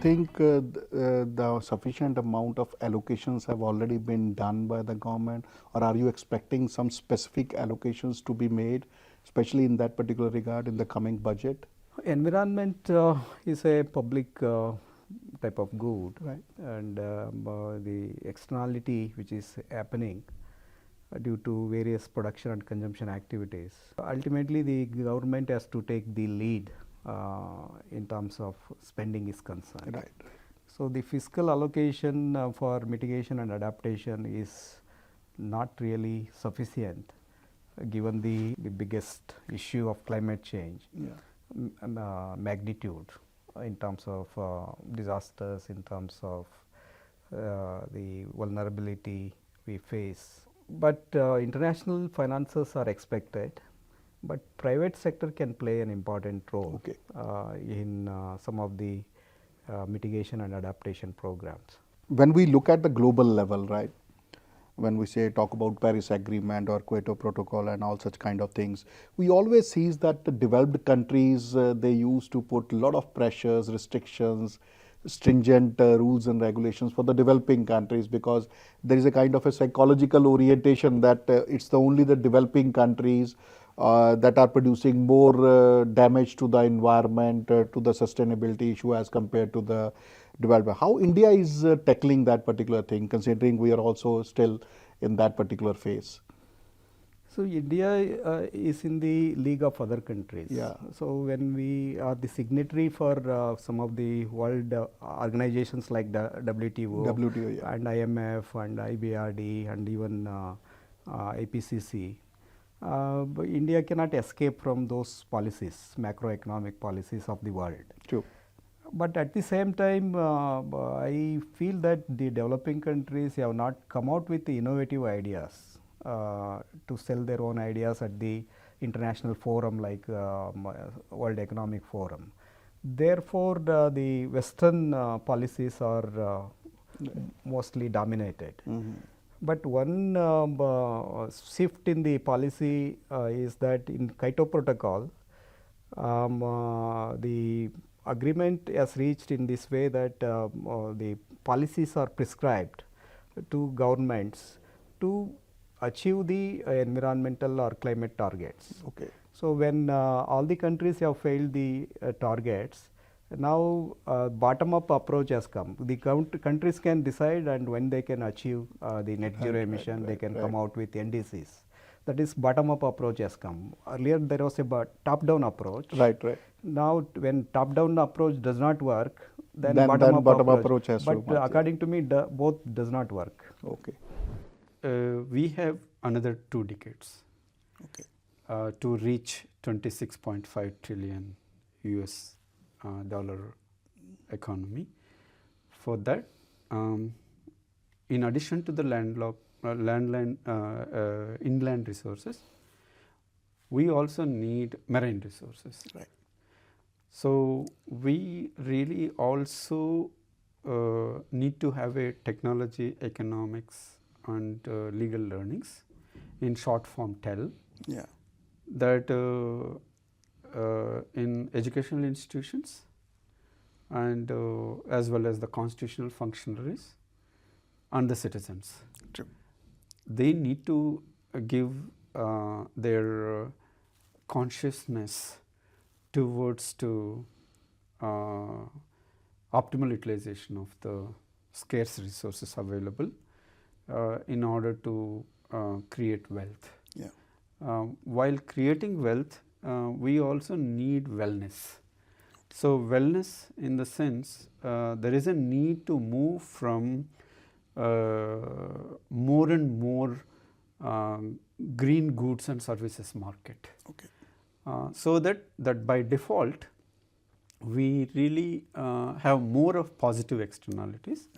think the sufficient amount of allocations have already been done by the government, or are you expecting some specific allocations to be made, especially in that particular regard in the coming budget? Environment is a public type of good, Right. and the externality which is happening due to various production and consumption activities. Ultimately, the government has to take the lead in terms of spending is concerned. Right. So, the fiscal allocation for mitigation and adaptation is not really sufficient given the biggest issue of climate change. Yeah. Magnitude in terms of disasters, in terms of the vulnerability we face. But international finances are expected, but private sector can play an important role in some of the mitigation and adaptation programs. When we look at the global level, right, when we talk about Paris Agreement or Kyoto Protocol and all such kind of things, we always see that the developed countries, they used to put a lot of pressures, restrictions, stringent rules and regulations for the developing countries, because there is a kind of a psychological orientation that it's only the developing countries that are producing more damage to the environment, to the sustainability issue as compared to the development. How India is tackling that particular thing, considering we are also still in that particular phase? So, India is in the league of other countries. Yeah. So, when we are the signatory for some of the world organizations like the WTO, yeah, and IMF and IBRD and even IPCC, India cannot escape from those policies, macroeconomic policies of the world. True. But at the same time, I feel that the developing countries have not come out with the innovative ideas to sell their own ideas at the international forum like World Economic Forum. Therefore, the Western policies are mostly dominated. But one shift in the policy is that in Kyoto Protocol, the agreement has reached in this way that the policies are prescribed to governments to achieve the environmental or climate targets. Okay. So, when all the countries have failed the targets, now bottom up approach has come. The countries can decide, and when they can achieve the net zero emission, they can come out with NDCs. That is bottom up approach has come. Earlier there was a top down approach. Right. Now when top down approach does not work, then bottom bottom up approach has but to according to me, both does not work. Okay. We have another 2 decades to reach 26.5 trillion US dollar economy. For that, in addition to the inland resources, we also need marine resources. Right. So, we really also need to have a technology, economics and legal learnings, in short form TEL, that in educational institutions and as well as the constitutional functionaries and the citizens. True. They need to give their consciousness towards to optimal utilization of the scarce resources available in order to create wealth. While creating wealth, we also need wellness. So, wellness in the sense there is a need to move from more and more green goods and services market. So that by default we really have more of positive externalities.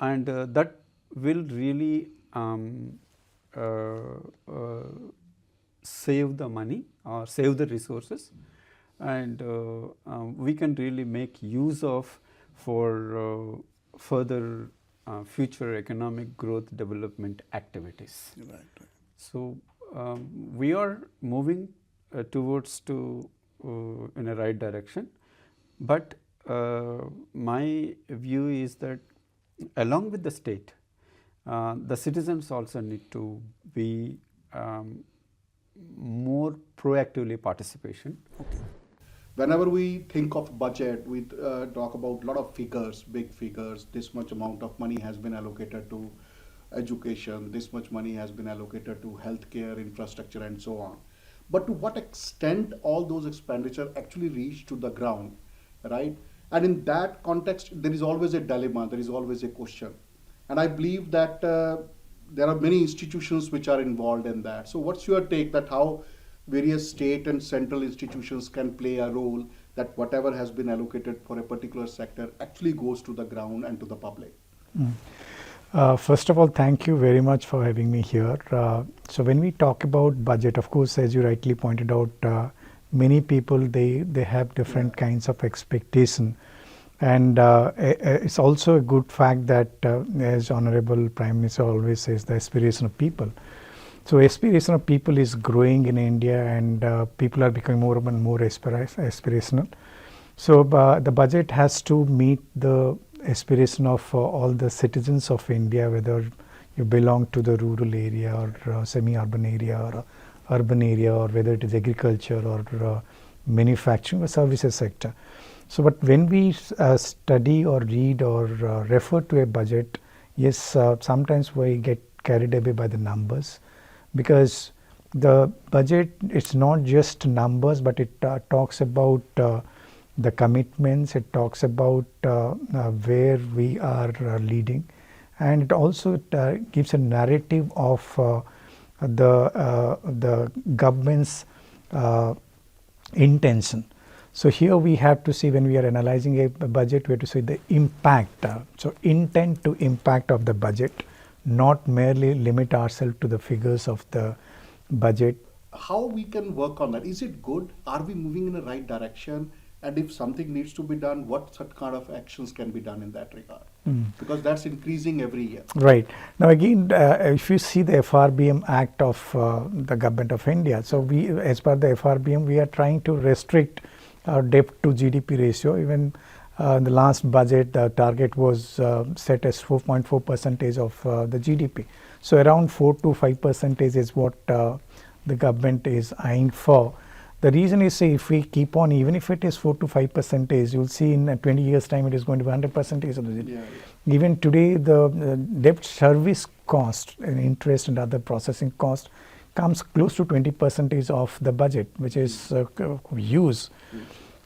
And that will really save the money or save the resources, and we can really make use of for further future economic growth development activities. So, we are moving towards to in a right direction, but my view is that along with the state, the citizens also need to be more proactively participation. Okay. Whenever we think of budget, we talk about a lot of figures, big figures. This much amount of money has been allocated to education, this much money has been allocated to healthcare, infrastructure, and so on. But to what extent all those expenditure actually reach to the ground, right? And in that context, there is always a dilemma, there is always a question. And I believe that there are many institutions which are involved in that. So what's your take that how various state and central institutions can play a role that whatever has been allocated for a particular sector actually goes to the ground and to the public? First of all, thank you very much for having me here. So when we talk about budget, of course, as you rightly pointed out, many people, they have different kinds of expectation. And it's also a good fact that, as Honorable Prime Minister always says, the aspiration of people. So aspiration of people is growing in India, and people are becoming more and more aspirational. So the budget has to meet the aspiration of all the citizens of India, whether you belong to the rural area or semi-urban area or urban area, or whether it is agriculture or manufacturing or services sector. So but when we study or read or refer to a budget, yes, sometimes we get carried away by the numbers, because the budget, it's not just numbers, but it talks about the commitments, it talks about where we are leading, and it also gives a narrative of the government's intention. So here we have to see, when we are analyzing a budget, we have to see the impact. So intent to impact of the budget, not merely limit ourselves to the figures of the budget. How we can work on that? Is it good? Are we moving in the right direction? And if something needs to be done, what such kind of actions can be done in that regard? Because that's increasing every year. Right. Now again, if you see the FRBM Act of the Government of India, so we, as per the FRBM, we are trying to restrict our debt to GDP ratio. Even in the last budget, the target was set as 4.4% of the GDP. So around 4 to 5% is what the government is eyeing for. The reason is, say, if we keep on, even if it is 4 to 5%, you'll see in 20 years' time it is going to be 100% of the GDP. Yeah. Even today, the debt service cost and interest and other processing cost comes close to 20% of the budget, which is used.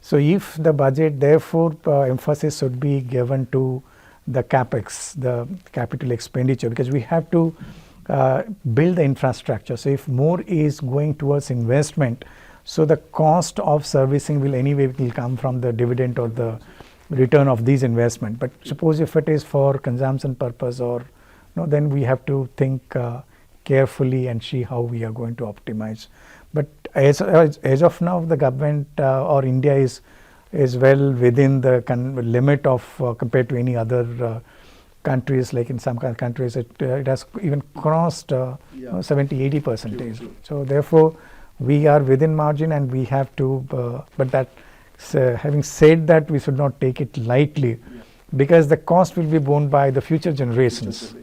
So if the budget, therefore, emphasis should be given to the capex, the capital expenditure, because we have to build the infrastructure. So if more is going towards investment, so the cost of servicing will anyway will come from the dividend or the return of these investment. But suppose if it is for consumption purpose, or then we have to think carefully and see how we are going to optimize. But as of now, the government or India is well within the limit of compared to any other countries. Like in some countries, it has even crossed 70-80%. So therefore, we are within margin, and we have to. But that, having said that, we should not take it lightly, because the cost will be borne by the future generations.